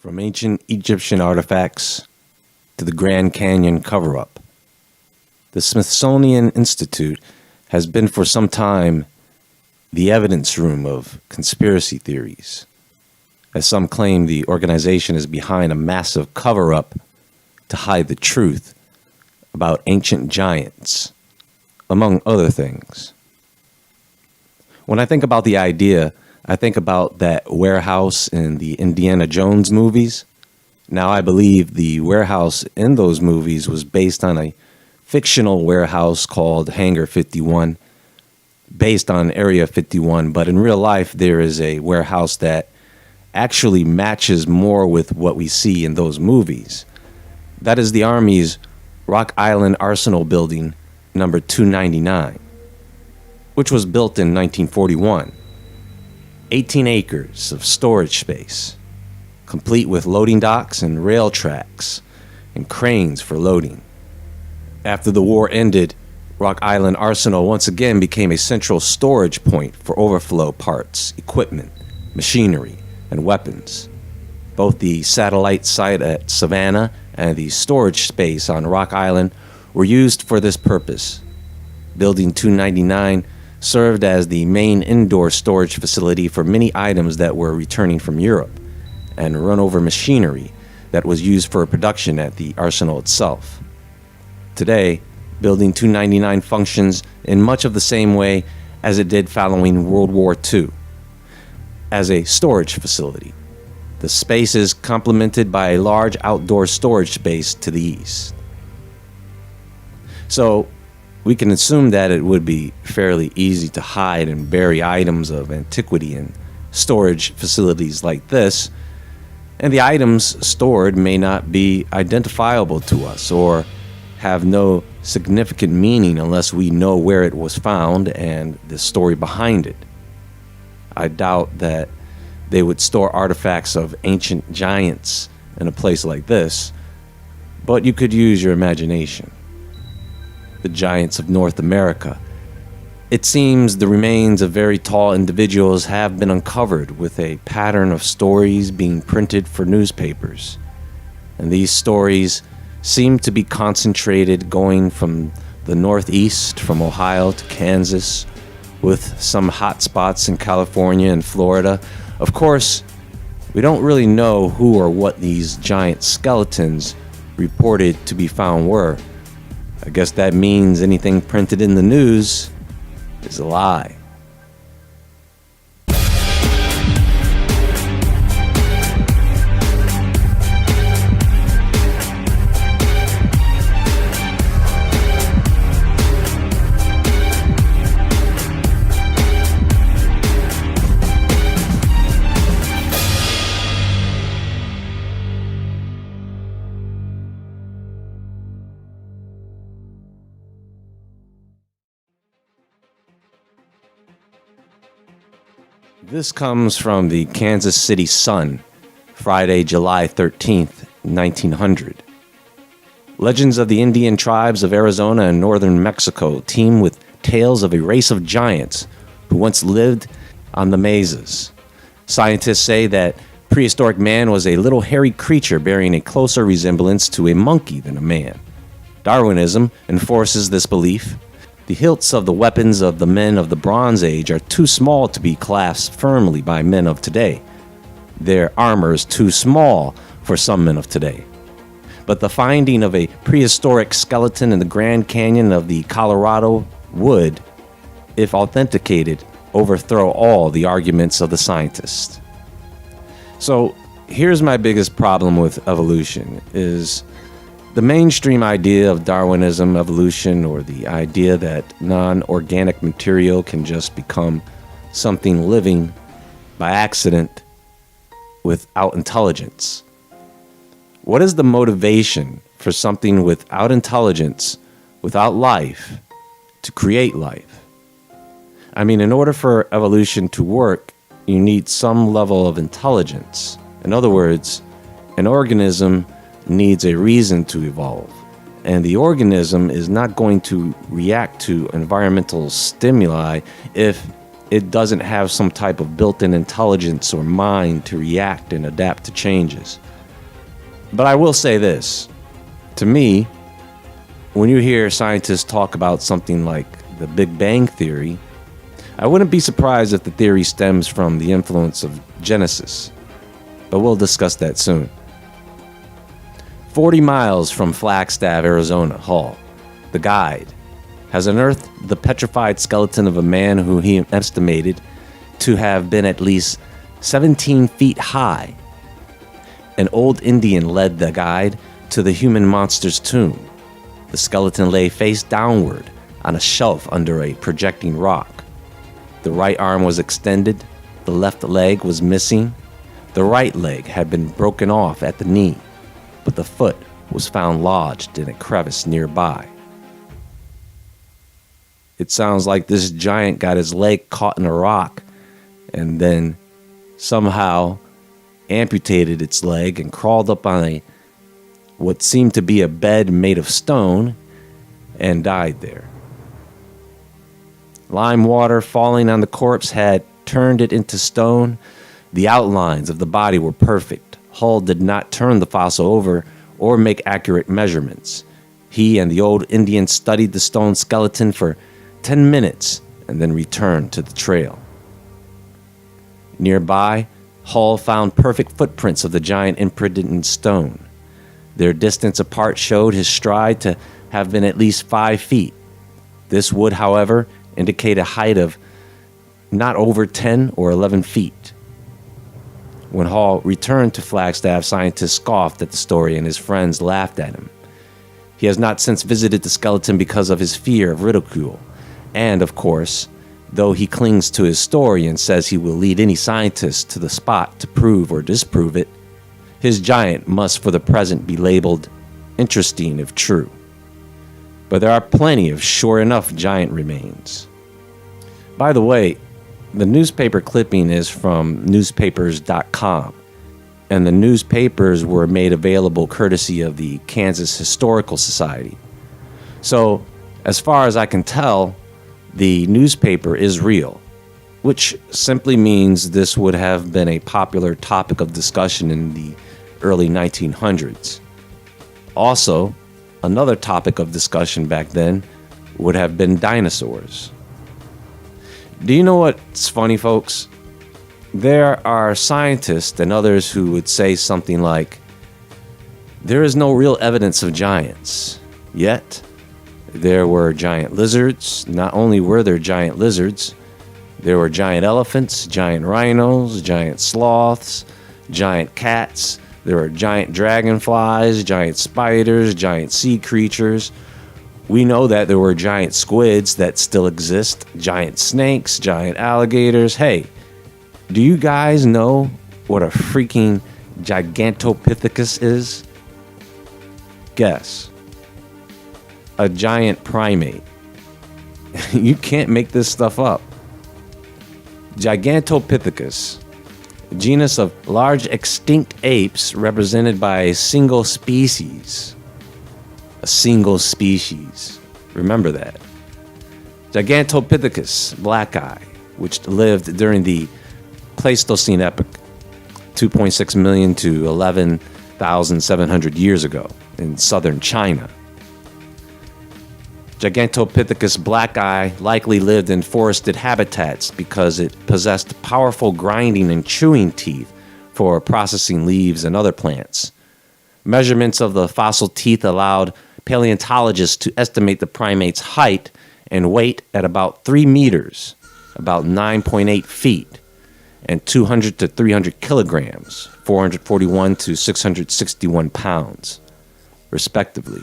From ancient Egyptian artifacts to the Grand Canyon cover-up, the Smithsonian Institute has been for some time the evidence room of conspiracy theories, as some claim the organization is behind a massive cover-up to hide the truth about ancient giants, among other things. When I think about the idea, I think about that warehouse in the Indiana Jones movies. Now, I believe the warehouse in those movies was based on a fictional warehouse called Hangar 51, based on Area 51, but in real life, there is a warehouse that actually matches more with what we see in those movies. That is the Army's Rock Island Arsenal Building, number 299, which was built in 1941. 18 acres of storage space, complete with loading docks and rail tracks and cranes for loading. After the war ended, Rock Island Arsenal once again became a central storage point for overflow parts, equipment, machinery, and weapons. Both the satellite site at Savannah and the storage space on Rock Island were used for this purpose. Building 299 served as the main indoor storage facility for many items that were returning from Europe, and run over machinery that was used for production at the arsenal itself. Today, Building 299 functions in much of the same way as it did following World War II, as a storage facility. The space is complemented by a large outdoor storage space to the east. So, we can assume that it would be fairly easy to hide and bury items of antiquity in storage facilities like this, and the items stored may not be identifiable to us or have no significant meaning unless we know where it was found and the story behind it. I doubt that they would store artifacts of ancient giants in a place like this, but you could use your imagination. The giants of North America. It seems the remains of very tall individuals have been uncovered with a pattern of stories being printed for newspapers. And these stories seem to be concentrated going from the Northeast, from Ohio to Kansas, with some hot spots in California and Florida. Of course, we don't really know who or what these giant skeletons reported to be found were. I guess that means anything printed in the news is a lie. This comes from the Kansas City Sun, Friday, July 13th, 1900. Legends of the Indian tribes of Arizona and northern Mexico teem with tales of a race of giants who once lived on the mesas. Scientists say that prehistoric man was a little hairy creature bearing a closer resemblance to a monkey than a man. Darwinism enforces this belief. The hilts of the weapons of the men of the Bronze Age are too small to be clasped firmly by men of today. Their armor is too small for some men of today. But the finding of a prehistoric skeleton in the Grand Canyon of the Colorado would, if authenticated, overthrow all the arguments of the scientists. So here's my biggest problem with evolution is the mainstream idea of Darwinism, evolution, or the idea that non-organic material can just become something living by accident without intelligence. What is the motivation for something without intelligence, without life, to create life? I mean, in order for evolution to work, you need some level of intelligence. In other words, an organism needs a reason to evolve, and the organism is not going to react to environmental stimuli if it doesn't have some type of built-in intelligence or mind to react and adapt to changes. But I will say this. To me, when you hear scientists talk about something like the Big Bang Theory, I wouldn't be surprised if the theory stems from the influence of Genesis. But we'll discuss that soon. 40 miles from Flagstaff, Arizona, Hall, the guide, has unearthed the petrified skeleton of a man who he estimated to have been at least 17 feet high. An old Indian led the guide to the human monster's tomb. The skeleton lay face downward on a shelf under a projecting rock. The right arm was extended, the left leg was missing. The right leg had been broken off at the knee, but the foot was found lodged in a crevice nearby. It sounds like this giant got his leg caught in a rock and then somehow amputated its leg and crawled up on what seemed to be a bed made of stone and died there. Lime water falling on the corpse had turned it into stone. The outlines of the body were perfect. Hull did not turn the fossil over or make accurate measurements. He and the old Indian studied the stone skeleton for 10 minutes and then returned to the trail. Nearby, Hull found perfect footprints of the giant imprinted in stone. Their distance apart showed his stride to have been at least 5 feet. This would, however, indicate a height of not over 10 or 11 feet. When Hall returned to Flagstaff, scientists scoffed at the story and his friends laughed at him. He has not since visited the skeleton because of his fear of ridicule. And, of course, though he clings to his story and says he will lead any scientist to the spot to prove or disprove it, his giant must for the present be labeled interesting if true. But there are plenty of sure enough giant remains. By the way, the newspaper clipping is from newspapers.com, and the newspapers were made available courtesy of the Kansas Historical Society. So, as far as I can tell, the newspaper is real, which simply means this would have been a popular topic of discussion in the early 1900s. Also, another topic of discussion back then would have been dinosaurs. Do you know what's funny, folks? There are scientists and others who would say something like, there is no real evidence of giants. Yet, there were giant lizards. Not only were there giant lizards, there were giant elephants, giant rhinos, giant sloths, giant cats. There were giant dragonflies, giant spiders, giant sea creatures. We know that there were giant squids that still exist, giant snakes, giant alligators. Hey, do you guys know what a freaking Gigantopithecus is? Guess. A giant primate. You can't make this stuff up. Gigantopithecus, a genus of large extinct apes represented by a single species. A single species. Remember that. Gigantopithecus, black eye, which lived during the Pleistocene epoch, 2.6 million to 11,700 years ago in southern China. Gigantopithecus black eye likely lived in forested habitats because it possessed powerful grinding and chewing teeth for processing leaves and other plants. Measurements of the fossil teeth allowed paleontologists to estimate the primate's height and weight at about 3 meters, about 9.8 feet, and 200 to 300 kilograms, 441 to 661 pounds, respectively.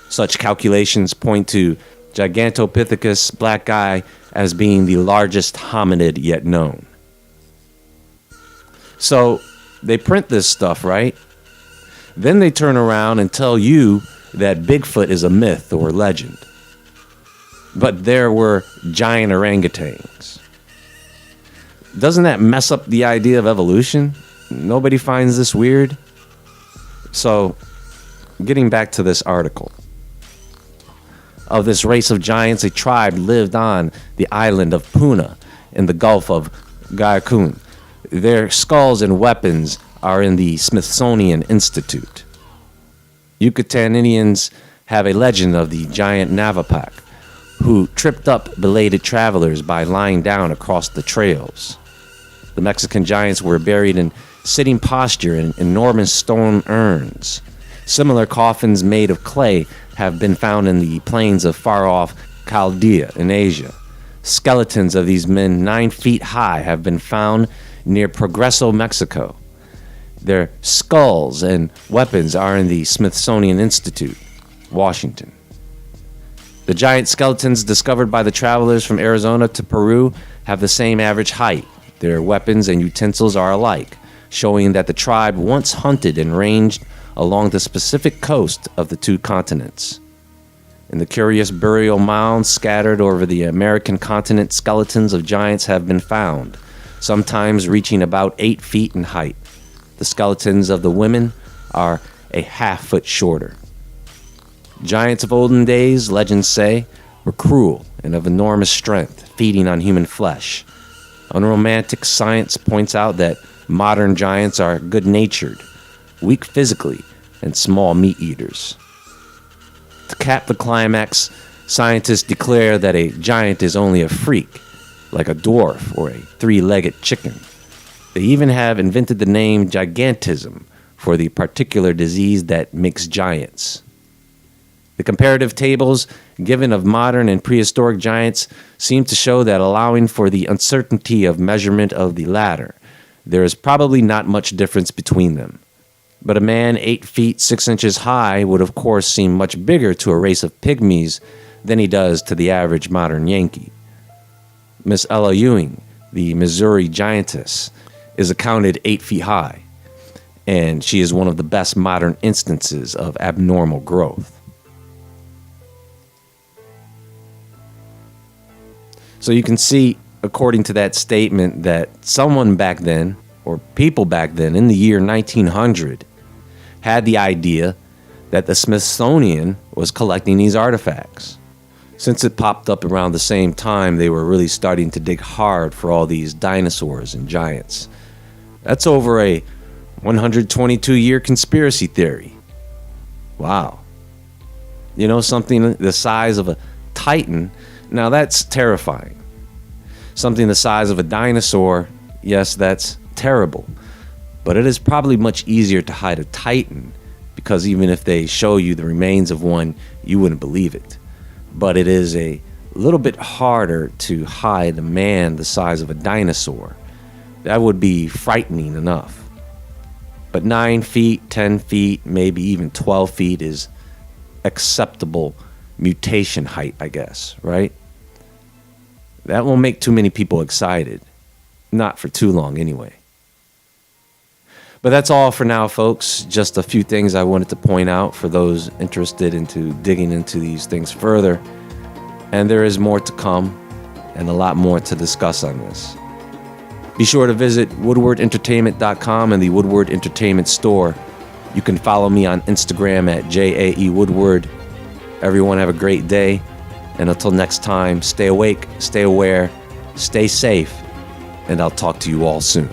Such calculations point to Gigantopithecus black eye as being the largest hominid yet known. So, they print this stuff, right? Then they turn around and tell you that Bigfoot is a myth or legend. But there were giant orangutans. Doesn't that mess up the idea of evolution? Nobody finds this weird? So, getting back to this article. Of this race of giants, a tribe lived on the island of Puna in the Gulf of Guayacán. Their skulls and weapons are in the Smithsonian Institute. Yucatan Indians have a legend of the giant Navapac, who tripped up belated travelers by lying down across the trails. The Mexican giants were buried in sitting posture in enormous stone urns. Similar coffins made of clay have been found in the plains of far-off Chaldea in Asia. Skeletons of these men 9 feet high have been found near Progreso, Mexico. Their skulls and weapons are in the Smithsonian Institute, Washington. The giant skeletons discovered by the travelers from Arizona to Peru have the same average height. Their weapons and utensils are alike, showing that the tribe once hunted and ranged along the specific coast of the 2 continents. In the curious burial mounds scattered over the American continent, skeletons of giants have been found, sometimes reaching about 8 feet in height. The skeletons of the women are a half-foot shorter. Giants of olden days, legends say, were cruel and of enormous strength, feeding on human flesh. Unromantic science points out that modern giants are good-natured, weak physically, and small meat eaters. To cap the climax, scientists declare that a giant is only a freak, like a dwarf or a 3-legged chicken. They even have invented the name gigantism for the particular disease that makes giants. The comparative tables given of modern and prehistoric giants seem to show that, allowing for the uncertainty of measurement of the latter, there is probably not much difference between them. But a man 8 feet 6 inches high would of course seem much bigger to a race of pygmies than he does to the average modern Yankee. Miss Ella Ewing, the Missouri giantess, is accounted 8 feet high, and she is one of the best modern instances of abnormal growth. So you can see, according to that statement, that someone back then, or people back then in the year 1900, had the idea that the Smithsonian was collecting these artifacts. Since it popped up around the same time, they were really starting to dig hard for all these dinosaurs and giants. That's over a 122-year conspiracy theory. Wow. You know, something the size of a titan, now that's terrifying. Something the size of a dinosaur, yes, that's terrible. But it is probably much easier to hide a titan, because even if they show you the remains of one, you wouldn't believe it. But it is a little bit harder to hide a man the size of a dinosaur. That would be frightening enough. But 9 feet, 10 feet, maybe even 12 feet is acceptable mutation height, I guess, right? That won't make too many people excited. Not for too long, anyway. But that's all for now, folks. Just a few things I wanted to point out for those interested into digging into these things further. And there is more to come, and a lot more to discuss on this. Be sure to visit woodwardentertainment.com and the Woodward Entertainment Store. You can follow me on Instagram at JAEWoodward. Everyone have a great day. And until next time, stay awake, stay aware, stay safe, and I'll talk to you all soon.